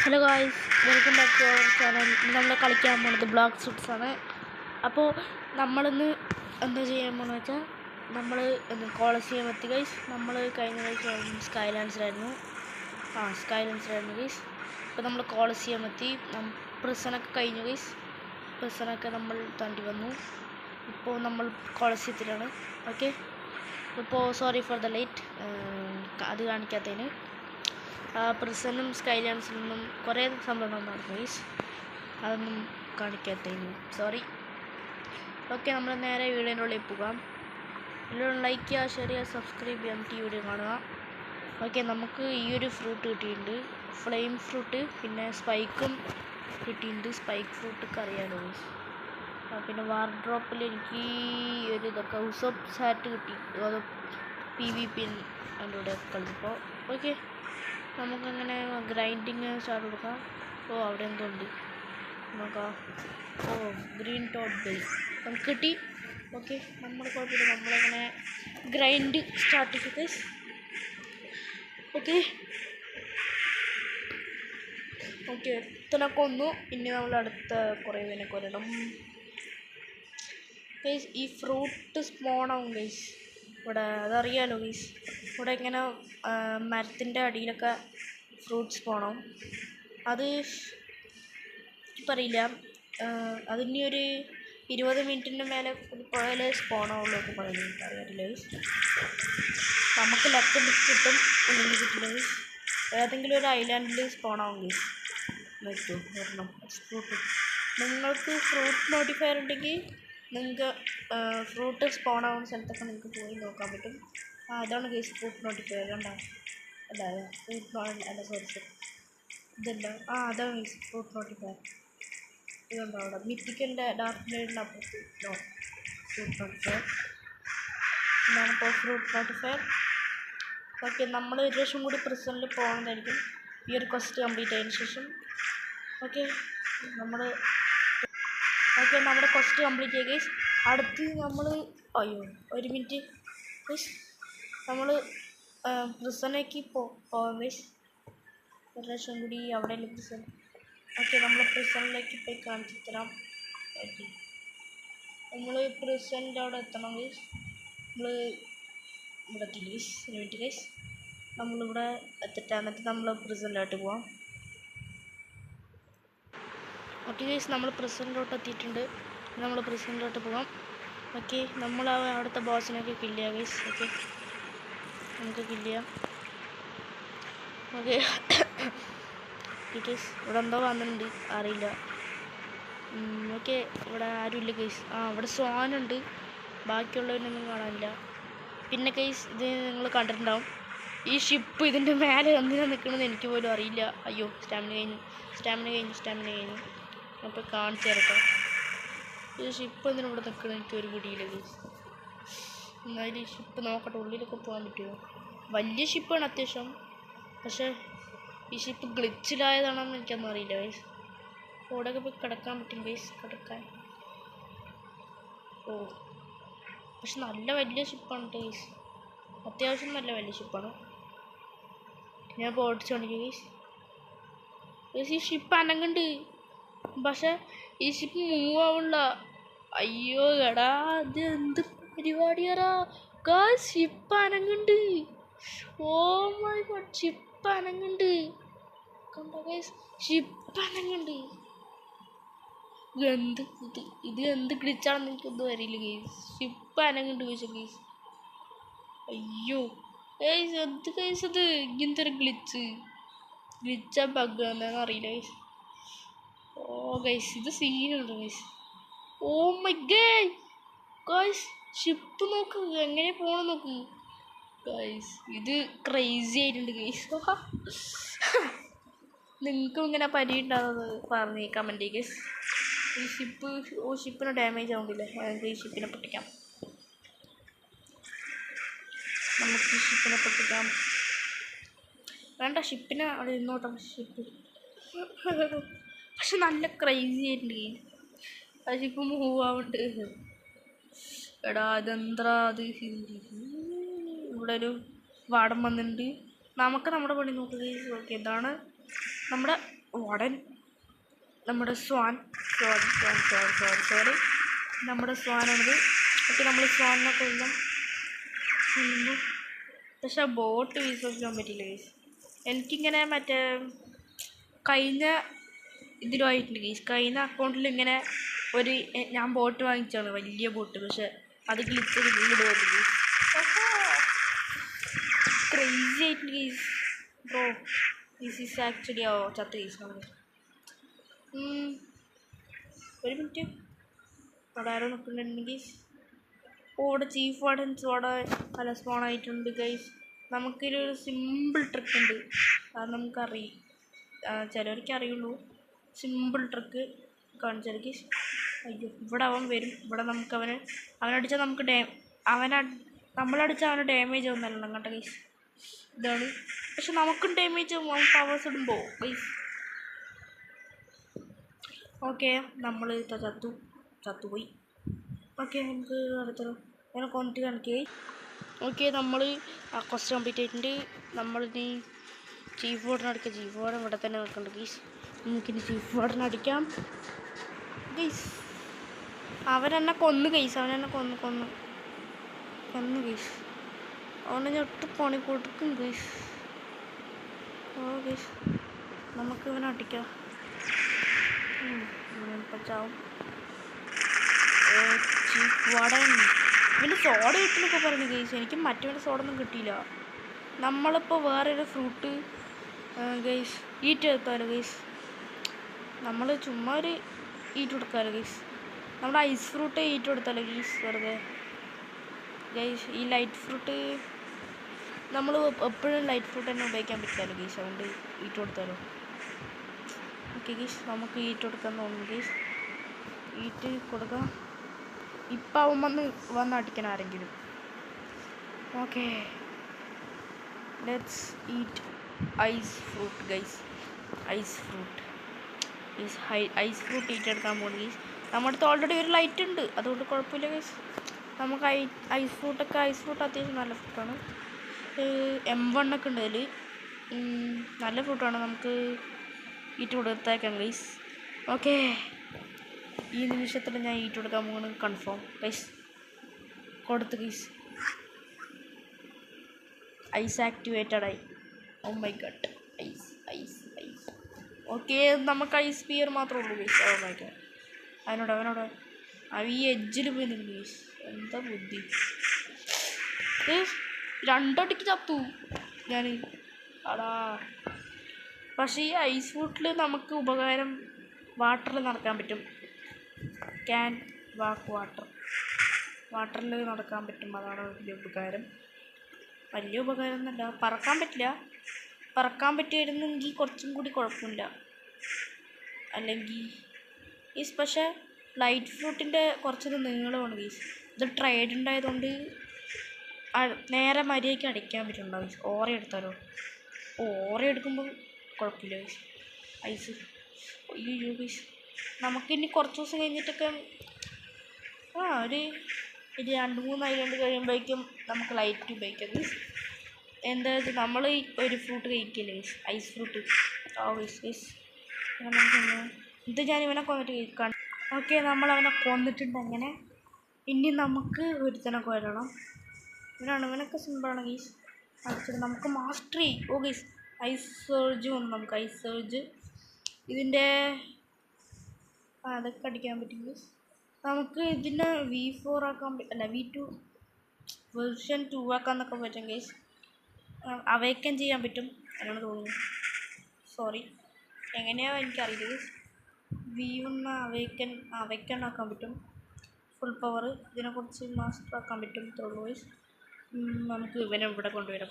Hello guys, welcome back to our channel. നമ്മൾ കളിക്കാൻ പോകുന്നത് ബ്ലോക്ക് ഷൂട്ട്സ് ആണ്. അപ്പോൾ നമ്മളിന്ന് എന്താ ചെയ്യാൻ പോകുന്നത് വെച്ചാൽ നമ്മൾ കോളേജിൽ എത്തി ഗൈസ്. നമ്മൾ കഴിഞ്ഞ പ്രാവശ്യം സ്കൈലാൻഡ്സിലായിരുന്നു ഗൈസ്. അപ്പോൾ നമ്മൾ കോളേജിൽ എത്തി. പ്രിസണൊക്കെ കഴിഞ്ഞു ഗൈസ്. പ്രിസണൊക്കെ നമ്മൾ താണ്ടി വന്നു. ഇപ്പോൾ നമ്മൾ കോളേജിലാണ്. ഓക്കെ, ഇപ്പോൾ സോറി ഫോർ ദ ലേറ്റ്, അത് കാണിക്കാത്തതിന്. പ്രിസണും സ്കൈലാൻഡ്സിലൊന്നും കുറേ സംഭവങ്ങൾ നടന്നു ഗൈസ്, അതൊന്നും കാണിക്കാത്തതിന് സോറി. ഓക്കെ, നമ്മൾ നേരെ വീഡിയോൻ്റെ ഉള്ളിൽ പോകാം. എല്ലാവരും ലൈക്ക് ചെയ്യുക, ഷെയർ ചെയ്യുക, സബ്സ്ക്രൈബ് ചെയ്യാൻ വീഡിയോ കാണുക. ഓക്കെ, നമുക്ക് ഈ ഒരു ഫ്രൂട്ട് കിട്ടിയിട്ടുണ്ട്, ഫ്ലെയിം ഫ്രൂട്ട്. പിന്നെ സ്പൈക്കും കിട്ടിയിട്ടുണ്ട്. സ്പൈക്ക് ഫ്രൂട്ടൊക്കെ അറിയാമല്ലോ ഗൈസ്. പിന്നെ വാർഡ്രോപ്പിൽ എനിക്ക് ഒരു ഇതൊക്കെ ഹൗസപ്പ് സാറ്റ് കിട്ടി. അത് PvP എൻ്റെ കൂടെ കളിച്ചപ്പോൾ. ഓക്കെ, നമുക്കങ്ങനെ ഗ്രൈൻഡിങ് സ്റ്റാർട്ട് കൊടുക്കാം. അവിടെ എന്തുണ്ട് നോക്കാം. ഗ്രീൻ ടോട്ട് ബേസ് നമുക്ക് കിട്ടി. ഓക്കെ, നമ്മൾ കുഴപ്പമില്ല, നമ്മളങ്ങനെ ഗ്രൈൻഡ് സ്റ്റാർട്ട് ചെയ്ത്. ഓക്കെ ഇത്തനെ കൊന്നു. ഇനി നമ്മൾ അടുത്ത കുറേ പേരെ കൊല്ലണം ഗൈസ്. ഈ ഫ്രൂട്ട് സ്പോണാവും ഗൈസ് ഇവിടെ, അതറിയാലോ ഗൈസ്. ഇവിടെ ഇങ്ങനെ മരത്തിൻ്റെ അടിയിലൊക്കെ ഫ്രൂട്ട്സ് സ്പോണാവും. അത് പറയില്ല, അതിനി ഒരു 20 മിനിറ്റിൻ്റെ മേലെ പോയാലേ സ്പോണാവുള്ളൂ ഒക്കെ പറയുന്നത്. അറിയാറില്ല ഗൈസ്. നമുക്ക് ലക്ക് കിട്ടും, അല്ലെങ്കിൽ കിട്ടില്ല ഗൈസ്. ഏതെങ്കിലും ഒരു ഐലാൻഡിൽ സ്പോണാവും ഗൈസ്. പറ്റും വരണം ഫ്രൂട്ട്. നിങ്ങൾക്ക് ഫ്രൂട്ട് നോട്ടിഫയർ ഉണ്ടെങ്കിൽ നിങ്ങൾക്ക് ഫ്രൂട്ട് സ്പോൺ ആവുന്ന സ്ഥലത്തൊക്കെ നിങ്ങൾക്ക് പോയി നോക്കാൻ പറ്റും. അതാണ് ഗൈസ് ഫ്രൂട്ട് നോട്ടിഫയർ. കണ്ടോ? അല്ല ഫ്രൂട്ട് സോറി ഇതല്ല. അതാണ് ഗൈസ് ഫ്രൂട്ട് നോട്ടിഫയർ. ഇതുണ്ടോ അവിടെ മിത്തിക്കൻ്റെ ഡാർക്ക് ബ്ലേഡിൻ്റെ അപ്പുറത്ത് ഫ്രൂട്ട് നോട്ടിഫയർ. ഇതാണിപ്പോൾ ഫ്രൂട്ട് നോട്ടിഫയർ. ഓക്കെ, നമ്മൾ ഒരു ലക്ഷം കൂടി പ്രിസണിൽ പോകുന്നതായിരിക്കും ഈ ഒരു ക്വസ്റ്റ് കംപ്ലീറ്റ് ആയതിനു ശേഷം. ഓക്കെ, നമ്മുടെ ക്വസ്റ്റ് കംപ്ലീറ്റ് ചെയ്യുക ഗൈസ്. അടുത്ത് നമ്മൾ ഒരു മിനിറ്റ് ഗൈസ്, നമ്മൾ പ്രിസണിലേക്ക് പോകാം ഗൈസ്. ഒരു ലക്ഷം കൂടി അവിടെയല്ലേ പ്രിസൺ. ഓക്കെ, നമ്മൾ പ്രിസണിലേക്ക് പോയി കാണിച്ചു തരാം. ഓക്കെ, നമ്മൾ പ്രിസണിൻ്റെ അവിടെ എത്തണം ഗൈസ്. നമ്മൾ ഇവിടെ എത്തി ഗൈസ്. ഒരു മിനിറ്റ് ഗൈസ്, നമ്മളിവിടെ എത്തിയിട്ട് എന്നിട്ട് നമ്മൾ പ്രിസണിലോട്ട് പോവാം. ഓക്കെ ഗൈസ്, നമ്മൾ പ്രിസണിലോട്ട് എത്തിയിട്ടുണ്ട്. നമ്മൾ പ്രിസണിലോട്ട് പോകാം. ഓക്കെ, നമ്മൾ അവിടുത്തെ ബോസിനൊക്കെ കില്ല് ചെയ്യാം ഗൈസ്. ഓക്കെ, നമുക്ക് കില്ല് ചെയ്യാം. ഓക്കെ ഗൈസ്, ഇവിടെ എന്തോ വന്നിട്ടുണ്ട്, അറിയില്ല. ഓക്കെ, ഇവിടെ ആരുമില്ല ഗൈസ്. ഇവിടെ സ്വാനുണ്ട്, ബാക്കിയുള്ളവരൊന്നും കാണാനില്ല. പിന്നെ ഗൈസ്, ഇത് നിങ്ങൾ കണ്ടിട്ടുണ്ടാവും, ഈ ഷിപ്പ് ഇതിൻ്റെ മേലെ എന്തിനാണ് നിൽക്കണമെന്ന് എനിക്ക് പോലും അറിയില്ല. അയ്യോ, സ്റ്റാമിന കഴിഞ്ഞു. അപ്പോൾ കാണിച്ചു തരട്ടോ. ഈ ഷിപ്പ് എന്തിനും ഇവിടെ നിൽക്കണം, എനിക്കൊരു പിടിയില്ല ഗൈസ്. എന്നാലും ഈ ഷിപ്പ് നോക്കട്ടെ, ഉള്ളിലൊക്കെ പോകാൻ പറ്റുമോ. വലിയ ഷിപ്പാണ് അത്യാവശ്യം, പക്ഷേ ഈ ഷിപ്പ് ഗ്ലിച്ചിലായതാണെന്ന് എനിക്കൊന്നും അറിയില്ല ഗൈസ്. അവിടെയൊക്കെ പോയി കിടക്കാൻ പറ്റും ഗൈസ്, കിടക്കാൻ. പക്ഷെ നല്ല വലിയ ഷിപ്പാണ് ഗൈസ്, അത്യാവശ്യം നല്ല വലിയ ഷിപ്പാണ്. ഞാൻ ഇപ്പോൾ ഓടിച്ചോണ്ടിരിക്കും ഗൈസ്. ഈ ഷിപ്പ് അനങ്ങുന്നുണ്ട്, പക്ഷെ ഈ ഷിപ്പ് മൂവ് ആവണില്ല. അയ്യോ എടാ, അത് എന്ത് പരിപാടിയാടാ ഗായ്സ്. ഷിപ്പ് അനങ്ങുന്നുണ്ട്. ഓ മൈ ഗോഡ്, ഷിപ്പ് അനങ്ങുന്നുണ്ട്. കണ്ടോ ഗായ്സ്, ഷിപ്പ് അനങ്ങുന്നുണ്ട്. ഇത് എന്ത് ഗ്ലിച്ചാണെന്ന് എനിക്കൊന്നും അറിയില്ല ഗൈസ്. ഷിപ്പ് അനങ്ങുന്നുണ്ട് പക്ഷേ ഗൈസ്. അയ്യോ ഗൈസ്, എന്ത് ഗൈസ് അത് ഇങ്ങനത്തെ ഒരു ഗ്ലിച്ചാ ബഗ് എന്താണെന്ന് അറിയില്ല ഗൈസ്. ഗൈസ്, ഇത് സീനുണ്ട് guys. Oh my guys, ship നോക്ക് എങ്ങനെ പോകണം നോക്ക് ഗൈസ്. ഇത് ക്രേസി ആയിട്ടുണ്ട് ഗൈസ്. നിങ്ങൾക്കും ഇങ്ങനെ പരിയുണ്ടാകുന്നത് പറഞ്ഞ് കമൻറ്റ് ചെയ്യുക ഗൈസ്. ഈ ഷിപ്പിന് ഡാമേജ് ആവുന്നില്ലേ, നമുക്ക് ഈ ഷിപ്പിനെ പൊട്ടിക്കാം. വേണ്ട, ഷിപ്പിനെ അവിടെ ഇരുന്നോട്ടെ. ഷിപ്പ് പക്ഷെ നല്ല ക്രേസി ആയിട്ടുണ്ട് ഗെയിം. ആ ഷിപ്പ് മൂവ് ആവുന്നുണ്ട്. എടാ ഇതെന്താ അത്. ഇവിടെ ഒരു വാടം വന്നിട്ടുണ്ട്. നമുക്ക് നമ്മുടെ പണി നോക്കുക. ഓക്കെ, ഇതാണ് നമ്മുടെ ഉടൻ നമ്മുടെ സോറി നമ്മുടെ സ്വാനാണിത്. ഓക്കെ, നമ്മൾ സ്വാനിനെ കൊല്ലുമ്പോൾ പക്ഷെ ആ ബോട്ട് വിശ്വസിക്കാൻ പറ്റില്ല ഗൈസ്. എനിക്കിങ്ങനെ മറ്റേ കഴിഞ്ഞ ഇതിലുമായിട്ടുണ്ട് ഗൈസ്. കഴിഞ്ഞ അക്കൗണ്ടിൽ ഇങ്ങനെ ഞാൻ ബോട്ട് വാങ്ങിച്ചാണ്, വലിയ ബോട്ട്. പക്ഷെ അത് ഗ്ലിച്ച് ഇങ്ങോട്ട് വന്നു ഗൈസ്. ക്രേസി ആയിട്ടുണ്ട് guys. Bro this is actually ചത്ത് ഗൈസ്. ഒരു മിനിറ്റ്, അവിടെ ആരോ നിൽക്കുന്നുണ്ട് ഗൈസ്. ഇവിടെ ചീഫ് വാർഡൻസ് അവിടെ സ്പോൺ ആയിട്ടുണ്ട് ഗൈസ്. നമുക്കൊരു സിമ്പിൾ ട്രിക്ക് ഉണ്ട്, അത് നമുക്കറിയാം, ചിലവർക്ക് അറിയുള്ളൂ. സിമ്പിൾ ട്രിക്ക് കാണിച്ചാൽ ഗൈസ്. അയ്യോ, ഇവിടെ അവൻ വരും. ഇവിടെ നമുക്ക് അവനടിച്ചാൽ നമുക്ക് നമ്മളടിച്ചാൽ അവന് ഡാമേജ് ഒന്നല്ല കേട്ടോ ഗൈസ്. ഇതാണ്. പക്ഷെ നമുക്കും ഡാമേജ് ആവും പവേഴ്സ് ഇടുമ്പോൾ ഗൈസ്. ഓക്കെ, നമ്മൾ ചത്തുപോയി. ഓക്കെ, നമുക്ക് അടുത്തത് അങ്ങനെ കൊണ്ടിട്ട് കാണിക്കേ. ഓക്കെ, നമ്മൾ ആ ക്വസ്റ്റ്യൻ കംപ്ലീറ്റ് ആയിട്ടുണ്ട്. നമ്മളിനി ചീഫ് വാർഡൻ അടിക്കാം. ചീഫ് വാർഡൻ ഇവിടെ തന്നെ നിൽക്കുന്നുണ്ട് ഗൈസ്. നമുക്കിനി ചീഫ് വാർഡൻ അടിക്കാം ഗൈസ്. അവനെന്നെ കൊന്നു ഗൈസ്. കൊന്നു ഗൈസ്. അവനെ ഞൊട്ട് പണി കൊടുക്കും ഗൈസ്. ഓ ഗൈസ്, നമുക്ക് ഇവനെ അടിക്കാം. ചാവും. ചീഫ് വാർഡൻ ഇവന് സോഡ കിട്ടുന്നൊക്കെ പറഞ്ഞു ഗൈസ്. എനിക്ക് മറ്റവൻ്റെ സോഡ ഒന്നും കിട്ടിയില്ല. നമ്മളിപ്പോൾ വേറൊരു ഫ്രൂട്ട് ഗൈസ് ഈറ്റ് എടുത്താലോ ഗൈസ്. നമ്മൾ ചുമ്മാ ഒരു ഈറ്റ് കൊടുക്കാമല്ലോ ഗൈസ്. നമ്മുടെ ഐസ് ഫ്രൂട്ട് ഈറ്റ് കൊടുത്താലോ ഗൈസ് വെറുതെ ഗൈസ്. ഈ ലൈറ്റ് ഫ്രൂട്ട് നമ്മൾ എപ്പോഴും ലൈറ്റ് ഫ്രൂട്ട് തന്നെ ഉപയോഗിക്കാൻ പറ്റില്ലല്ലോ ഗൈസ്. അതുകൊണ്ട് ഈറ്റ് കൊടുത്താലോ. ഓക്കെ ഗൈസ്, നമുക്ക് ഈറ്റ് കൊടുക്കാൻ തോന്നുന്നു ഗൈസ്. ഈറ്റ് കൊടുക്കാം. ഇപ്പം അവൻ വന്ന് അടിക്കണം ആരെങ്കിലും. Okay, let's eat ice fruit guys. Ice fruit eat എടുക്കാൻ പോകുന്നു ഗൈസ്. നമ്മുടെ അടുത്ത് ഓൾറെഡി ഒരു ലൈറ്റ് ഉണ്ട്, അതുകൊണ്ട് കുഴപ്പമില്ല ഗൈസ്. നമുക്ക് ഐസ് ഫ്രൂട്ട് അത്യാവശ്യം നല്ല ഫ്രൂട്ടാണ്. M1 ഒക്കെ ഉണ്ട് അതിൽ. നല്ല ഫ്രൂട്ടാണ്. നമുക്ക് ഈറ്റ് കൊടുത്തേക്കാം ഗൈസ്. ഓക്കെ, ഈ നിമിഷത്തിൽ ഞാൻ ഈറ്റ് കൊടുക്കാൻ പോകുന്നത് കൺഫേം ഗൈസ്. കൊടുത്ത് ഗൈസ്. ഐസ് ആക്ടിവേറ്റഡ് ആയി. Oh my god, ice. Okay, നമുക്ക് ഐസ് സ്പിയർ മാത്രമേ ഉള്ളൂ ഗൈസ്. ഓ മൈ ഗഡ്, അവനോട് ഈ എഡ്ജിൽ പോയി നിൽക്കും ഗൈസ്. എന്താ ബുദ്ധി. രണ്ടടിക്ക് ചത്തു ഞാൻ. അടാ, പക്ഷേ ഈ ഐസ് ഫ്രൂട്ടിൽ നമുക്ക് ഉപകാരം വാട്ടറിൽ നടക്കാൻ പറ്റും. ക്യാൻ വാക്ക് വാട്ടറിൽ നടക്കാൻ പറ്റും. അതാണ് വലിയ ഉപകാരം. എന്നല്ല, പറക്കാൻ പറ്റില്ല. പറക്കാൻ പറ്റിയിരുന്നെങ്കിൽ കുറച്ചും കൂടി കുഴപ്പമില്ല. അല്ലെങ്കിൽ പക്ഷേ ലൈറ്റ് ഫ്രൂട്ടിൻ്റെ കുറച്ചൊരു നീളമാണ് ഗൈസ്. ഇത് ട്രേഡ് ഉണ്ടായതുകൊണ്ട് നേരെ മര്യാദയ്ക്ക് അടിക്കാൻ പറ്റുന്നുണ്ടാവും ഗൈസ്. ഓറ എടുത്താലോ. ഓറ എടുക്കുമ്പോൾ കുഴപ്പമില്ല ഗൈസ്. ഐസ് അയ്യോ ഗൈസ്, നമുക്കിനി കുറച്ച് ദിവസം കഴിഞ്ഞിട്ടൊക്കെ ഒരു 2-3 ഐലൻഡ് കഴിയുമ്പോഴേക്കും നമുക്ക് ലൈറ്റ് ഉപയോഗിക്കാം ഗൈസ്. എന്താ വെച്ചാൽ നമ്മൾ ഒരു ഫ്രൂട്ട് കഴിക്കില്ലേ ഗൈസ്, ഐസ് ഫ്രൂട്ട്. ഗൈസ് ഇത് ഞാൻ ഇവനെ കൊന്നിട്ട് കഴിക്കാൻ. ഓക്കെ, നമ്മളവനെ കൊന്നിട്ടുണ്ട്. അങ്ങനെ ഇനി നമുക്ക് ഒരുത്തനെ കൊല്ലണം. ഇവനൊക്കെ സിമ്പിളാണ് ഗൈസ്. അടിച്ചിട്ട് നമുക്ക് മാസ്റ്ററി. ഗൈസ്, ഐസ് സർജ് വന്നു. നമുക്ക് ഐസ് സർജ് ഇതിൻ്റെ അതൊക്കെ അടിക്കാൻ പറ്റും ഗൈസ്. നമുക്ക് ഇതിനെ V4 ആക്കാൻ അല്ല V2 വേർഷൻ 2 ആക്കാന്നൊക്കെ പറ്റും ഗൈസ്. അവേക്കൻ ചെയ്യാൻ പറ്റും എന്നാണ് തോന്നുന്നു. സോറി, എങ്ങനെയാണോ എനിക്കറിയില്ല ഗൈസ്. V1 അവേക്കൻ ആക്കാൻ പറ്റും. ഫുൾ പവർ ഇതിനെക്കുറിച്ച് മാസ്റ്റർ ആക്കാൻ പറ്റും. ഇത്രയുള്ളൂ ഗൈസ്. നമുക്ക് ഇവനെ ഇവിടെ കൊണ്ടുവരാം.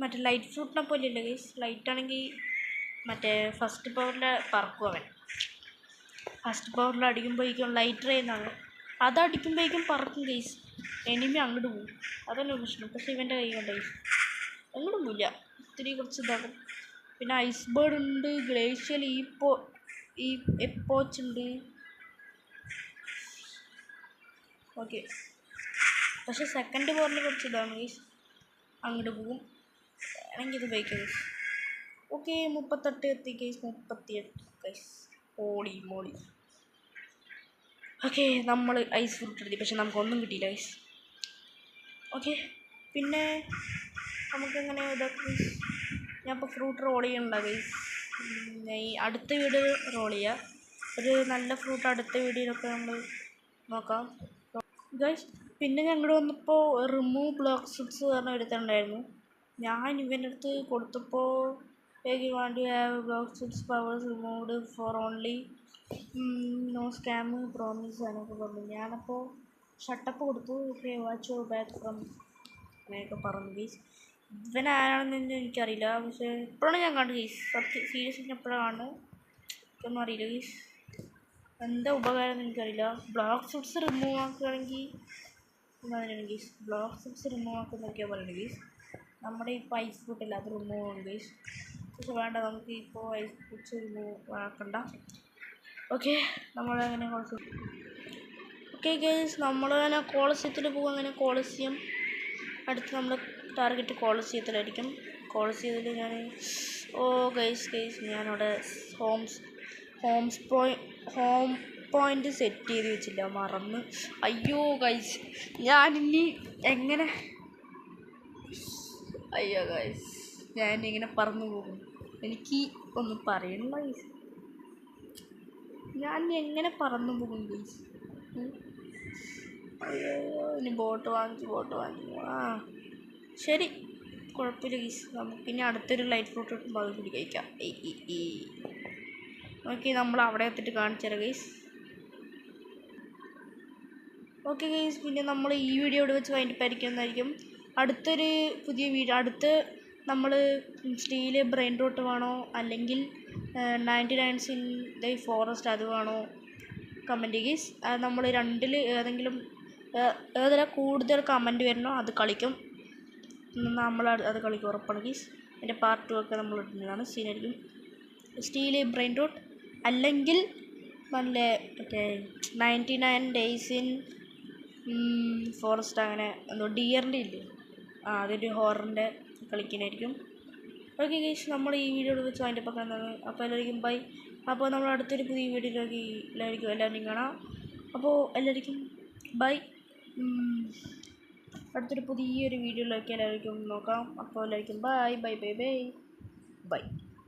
മറ്റേ ലൈറ്റ് ഫ്രൂട്ടിനെ പോലെയല്ല ഗൈസ്. ലൈറ്റ് ആണെങ്കിൽ മറ്റേ ഫസ്റ്റ് പവറിൽ പറക്കും അവൻ. ഫസ്റ്റ് പവറിൽ അടിക്കുമ്പോഴേക്കും ലൈറ്റ് റേന്നാണ്. അതടിക്കുമ്പോഴേക്കും പറക്കും ഗൈസ്. എനിമി അങ്ങോട്ട് പോകും. അതന്നെ പ്രശ്നം. പക്ഷേ ഇവൻ്റെ കൈ കൊണ്ട് ഗൈസ് അങ്ങോട്ടും പോയില്ല. ഇത്തിരി കുറച്ച് ഇതാകും. പിന്നെ ഐസ് ബേർഡ് ഉണ്ട്. ഗ്ലേഷ്യൽ ഈ എപ്പോച്ച് ഉണ്ട്. ഓക്കെ, പക്ഷേ സെക്കൻഡ് പവറിൽ കുറച്ച് ഇതാണ് ഗൈസ്. അങ്ങോട്ട് പോകും. വേണമെങ്കിൽ ഇത് ഉപയോഗിക്കാം ഗൈസ്. ഓക്കെ 38 എത്തി ഗൈസ്. 38 ഗൈസ്. ഓടി മോളി. ഓക്കെ നമ്മൾ ഐസ് ഫ്രൂട്ട് എടുത്തി, പക്ഷെ നമുക്കൊന്നും കിട്ടിയില്ല ഗൈസ്. ഓക്കെ പിന്നെ നമുക്കെങ്ങനെ ഇതൊക്കെ ഗൈസ്. ഞാൻ ഇപ്പോൾ ഫ്രൂട്ട് റോൾ ചെയ്യണ്ട ഗൈസ്. ഈ അടുത്ത വീഡിയോ റോൾ ചെയ്യുക. ഒരു നല്ല ഫ്രൂട്ട് അടുത്ത വീഡിയോയിലൊക്കെ നമ്മൾ നോക്കാം ഗൈസ്. പിന്നെ ഞങ്ങൾ വന്നപ്പോൾ റിമൂവ് ബ്ലോക്ക് സ്ട്രിപ്സ് പറഞ്ഞ എടുത്തിട്ടുണ്ടായിരുന്നു. ഞാൻ ഇവൻ്റെ അടുത്ത് കൊടുത്തപ്പോൾ വേണ്ടി block strips powers removed for only no scam promise എന്നൊക്കെ പറഞ്ഞു. ഞാനപ്പോൾ ഷട്ടപ്പ് കൊടുത്തു. Okay watch your back from അങ്ങനെയൊക്കെ പറഞ്ഞു ഗൈസ്. ഇവൻ ആരാണെന്ന് എനിക്കറിയില്ല, പക്ഷേ ഇപ്പോഴാണ് ഞാൻ കണ്ടു ഗൈസ്. സീരിയസ് എപ്പോഴാണ് കാണുന്നത് ഒന്നും അറിയില്ല ഗൈസ്. എന്താ ഉപകാരം എന്ന് എനിക്കറിയില്ല. ബ്ലോക്ക് സ്ട്രിപ്സ് റിമൂവ് ആക്കുകയാണെങ്കിൽ അങ്ങനെയാണ് ഗൈസ്. ബ്ലോക്ക് സ്ട്രിപ്സ് റിമൂവ് ആക്കുന്നൊക്കെയാണ് പറയുന്നത് ഗൈസ്. നമ്മുടെ ഇപ്പോൾ ഐസ് ഫ്രൂട്ടില്ല, അത് റിമൂവ് ആണ് ഗൈസ്. പക്ഷെ വേണ്ട, നമുക്ക് ഇപ്പോൾ ഐസ് ഫ്രൂട്ട്സ് റിമൂവ് ആക്കണ്ട. ഓക്കെ നമ്മളങ്ങനെ ഓക്കെ ഗൈസ്, നമ്മളങ്ങനെ കോളസ്യത്തിൽ പോകും. അങ്ങനെ കോളസ്യം അടുത്ത് നമ്മൾ ടാർഗറ്റ് കോളസ്യത്തിലായിരിക്കും. കോളസ്യത്തിൽ ഞാൻ ഗൈസ് ഞാനവിടെ ഹോം പോയിൻ്റ് സെറ്റ് ചെയ്ത് വെച്ചില്ല, മറന്ന്. അയ്യോ ഗൈസ്, ഞാനിനി എങ്ങനെ ഗൈസ് ഞാനിങ്ങനെ പറന്നു പോകും. എനിക്ക് ഒന്നും പറയണ്ട ഗൈസ്. ഞാൻ എങ്ങനെ പറന്നു പോകും ഗൈസ്. അയ്യോ ഇനി ബോട്ട് വാങ്ങിച്ചു. ശരി, കുഴപ്പമില്ല ഗൈസ്. നമുക്കിനി അടുത്തൊരു ലൈറ്റ് ഫ്രൂട്ട് കിട്ടുമ്പോൾ അത് കൂടി കഴിക്കാം. ഓക്കെ നമ്മൾ അവിടെ എത്തിയിട്ട് കാണിച്ചു തരാം ഗൈസ്. ഓക്കെ ഗൈസ്, പിന്നെ നമ്മൾ ഈ വീഡിയോ ഇവിടെ വെച്ച് വൈൻഡപ്പായിരിക്കുന്നതായിരിക്കും. അടുത്തൊരു പുതിയ വീഡിയോ അടുത്ത് നമ്മൾ സ്റ്റീല് ബ്രെയിൻ റൂട്ട് വേണോ അല്ലെങ്കിൽ 99 ഇൻ ദി ഫോറസ്റ്റ് അത് വേണോ കമൻറ്റ് ഗൈസ്. നമ്മൾ രണ്ടിൽ ഏതെങ്കിലും കൂടുതൽ കമൻറ്റ് വരണോ അത് കളിക്കും. നമ്മൾ അത് കളിക്കും ഉറപ്പാണ് ഗൈസ്. എൻ്റെ പാർട്ട് 2 ഒക്കെ നമ്മൾ ഇടുന്നതാണ്. സീനായിരിക്കും. സ്റ്റീല് ബ്രെയിൻ റൂട്ട് അല്ലെങ്കിൽ നല്ല മറ്റേ 99 ഡേയ്സ് ഇൻ ഫോറസ്റ്റ് അങ്ങനെ എന്തോ ഡിയറിൻ്റെ ഇല്ലേ, അതൊരു ഹൊററിൻ്റെ കളിക്കാനായിരിക്കും. ഓക്കെ ഗൈസ്, നമ്മൾ ഈ വീഡിയോയിൽ വെച്ച് അതിൻ്റെ പக்கம் എന്താണ്. അപ്പോൾ എല്ലാവർക്കും ബൈ. അപ്പോൾ നമ്മൾ അടുത്തൊരു പുതിയ വീഡിയോയിലേക്ക് എല്ലാവരും കാണാം. അപ്പോൾ എല്ലാവർക്കും ബൈ. അടുത്തൊരു പുതിയൊരു വീഡിയോയിലേക്ക് എല്ലാവർക്കും നോക്കാം. അപ്പോൾ എല്ലാവർക്കും ബൈ.